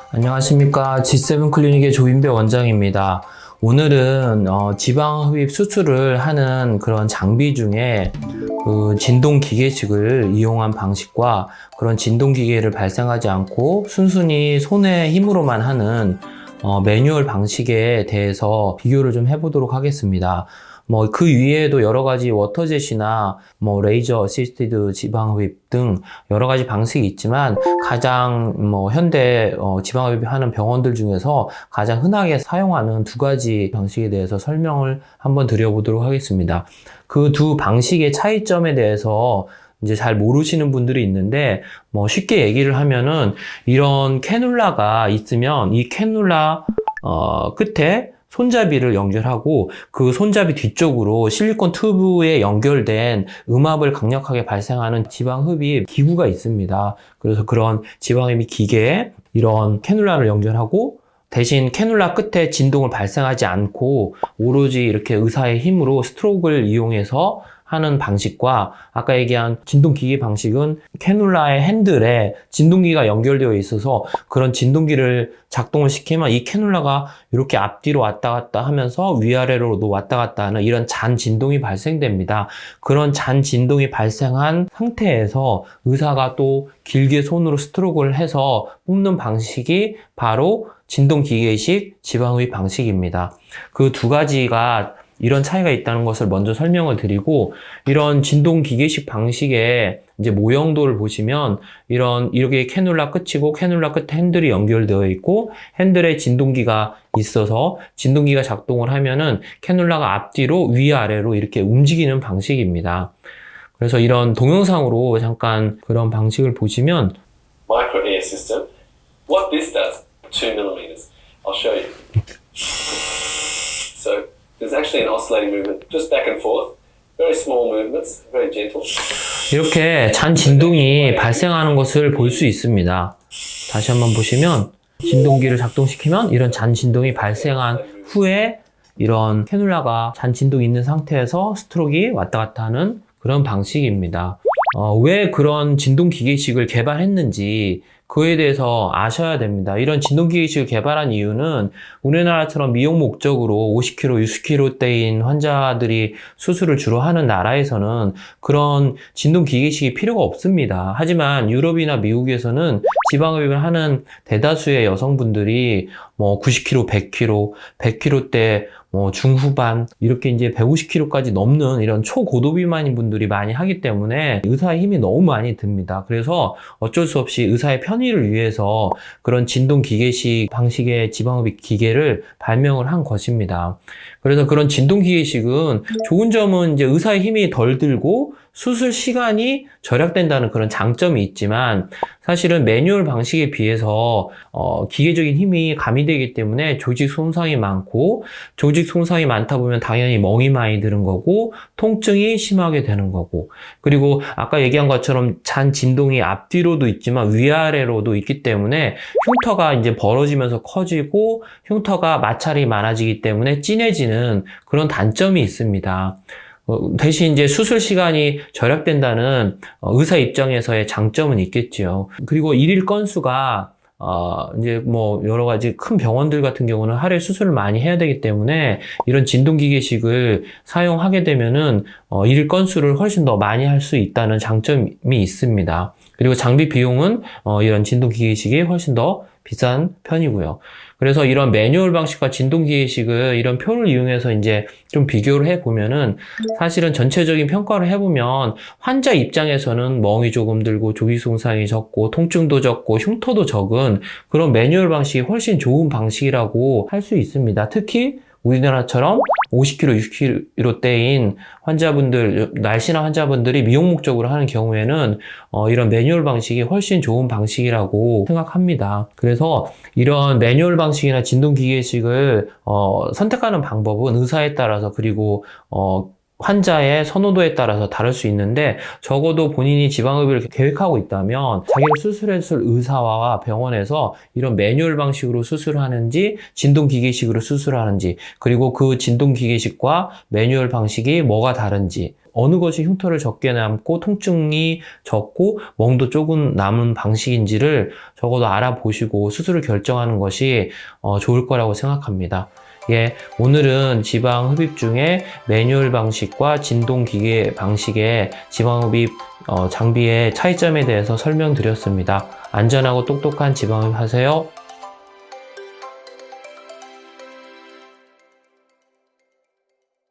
안녕하십니까. G7 클리닉의 조인배 원장입니다. 오늘은 지방흡입 수술을 하는 그런 장비 중에 그 진동기계식을 이용한 방식과 그런 진동기계를 발생하지 않고 순순히 손의 힘으로만 하는 매뉴얼 방식에 대해서 비교를 좀 해보도록 하겠습니다. 그 위에도 여러 가지 워터젯이나 레이저 어시스티드 지방흡입 등 여러 가지 방식이 있지만 가장 현대 지방흡입하는 병원들 중에서 가장 흔하게 사용하는 두 가지 방식에 대해서 설명을 한번 드려보도록 하겠습니다. 그 두 방식의 차이점에 대해서 이제 잘 모르시는 분들이 있는데 쉽게 얘기를 하면은 이런 캐놀라가 있으면 이 캐놀라 끝에 손잡이를 연결하고 그 손잡이 뒤쪽으로 실리콘 튜브에 연결된 음압을 강력하게 발생하는 지방흡입 기구가 있습니다. 그래서 그런 지방흡입 기계에 이런 캐놀라를 연결하고 대신 캐놀라 끝에 진동을 발생하지 않고 오로지 이렇게 의사의 힘으로 스트로크를 이용해서 하는 방식과 아까 얘기한 진동기계 방식은 캐놀라의 핸들에 진동기가 연결되어 있어서 그런 진동기를 작동을 시키면 이 캐놀라가 이렇게 앞뒤로 왔다 갔다 하면서 위아래로도 왔다 갔다 하는 이런 잔 진동이 발생됩니다. 그런 잔 진동이 발생한 상태에서 의사가 또 길게 손으로 스트로크를 해서 뽑는 방식이 바로 진동기계식 지방흡입 방식입니다. 그 두 가지가 이런 차이가 있다는 것을 먼저 설명을 드리고, 이런 진동기계식 방식의 이제 모형도를 보시면 이렇게 캐놀라 끝이고 캐놀라 끝에 핸들이 연결되어 있고 핸들에 진동기가 있어서 진동기가 작동을 하면은 캐놀라가 앞뒤로 위아래로 이렇게 움직이는 방식입니다. 그래서 이런 동영상으로 잠깐 그런 방식을 보시면 micro air system. What this does, 2 millimeters. I'll show you. So there's actually an oscillating movement just back and forth. Very small movements, very gentle. 이렇게 잔 진동이 발생하는 것을 볼 수 있습니다. 다시 한번 보시면 진동기를 작동시키면 이런 잔 진동이 발생한 후에 이런 캐놀라가 잔 진동이 있는 상태에서 스트로크가 왔다 갔다 하는 그런 방식입니다. 왜 그런 진동기계식을 개발했는지 그에 대해서 아셔야 됩니다. 이런 진동기계식을 개발한 이유는 우리나라처럼 미용 목적으로 50kg, 60kg대인 환자들이 수술을 주로 하는 나라에서는 그런 진동기계식이 필요가 없습니다. 하지만 유럽이나 미국에서는 지방흡입을 하는 대다수의 여성분들이 90kg, 100kg, 100kg대 중후반 이렇게 이제 150kg까지 넘는 이런 초고도비만인 분들이 많이 하기 때문에 의사의 힘이 너무 많이 듭니다. 그래서 어쩔 수 없이 의사의 편의를 위해서 그런 진동기계식 방식의 지방흡입 기계를 발명을 한 것입니다. 그래서 그런 진동기계식은 좋은 점은 이제 의사의 힘이 덜 들고 수술 시간이 절약된다는 그런 장점이 있지만 사실은 매뉴얼 방식에 비해서 기계적인 힘이 가미되기 때문에 조직 손상이 많고 조직 손상이 많다 보면 당연히 멍이 많이 드는 거고 통증이 심하게 되는 거고 그리고 아까 얘기한 것처럼 잔 진동이 앞뒤로도 있지만 위아래로도 있기 때문에 흉터가 이제 벌어지면서 커지고 흉터가 마찰이 많아지기 때문에 진해지는 그런 단점이 있습니다. 대신 이제 수술 시간이 절약된다는 의사 입장에서의 장점은 있겠지요. 그리고 일일 건수가 이제 여러 가지 큰 병원들 같은 경우는 하루에 수술을 많이 해야 되기 때문에 이런 진동기계식을 사용하게 되면은 일일 건수를 훨씬 더 많이 할 수 있다는 장점이 있습니다. 그리고 장비 비용은 이런 진동기계식이 훨씬 더 비싼 편이고요. 그래서 이런 매뉴얼 방식과 진동기계식을 이런 표를 이용해서 이제 좀 비교를 해보면은 사실은 전체적인 평가를 해보면 환자 입장에서는 멍이 조금 들고 조직 손상이 적고 통증도 적고 흉터도 적은 그런 매뉴얼 방식이 훨씬 좋은 방식이라고 할 수 있습니다. 특히 우리나라처럼 50kg, 60kg대인 환자분들, 날씬한 환자분들이 미용 목적으로 하는 경우에는 이런 매뉴얼 방식이 훨씬 좋은 방식이라고 생각합니다. 그래서 이런 매뉴얼 방식이나 진동기계식을 선택하는 방법은 의사에 따라서 그리고 환자의 선호도에 따라서 다를 수 있는데 적어도 본인이 지방흡입을 계획하고 있다면 자기를 수술했을 의사와 병원에서 이런 매뉴얼 방식으로 수술하는지 진동기계식으로 수술하는지 그리고 그 진동기계식과 매뉴얼 방식이 뭐가 다른지 어느 것이 흉터를 적게 남고 통증이 적고 멍도 조금 남은 방식인지를 적어도 알아보시고 수술을 결정하는 것이 좋을 거라고 생각합니다. 예, 오늘은 지방 흡입 중에 매뉴얼 방식과 진동 기계 방식의 지방 흡입 장비의 차이점에 대해서 설명드렸습니다. 안전하고 똑똑한 지방 흡입 하세요.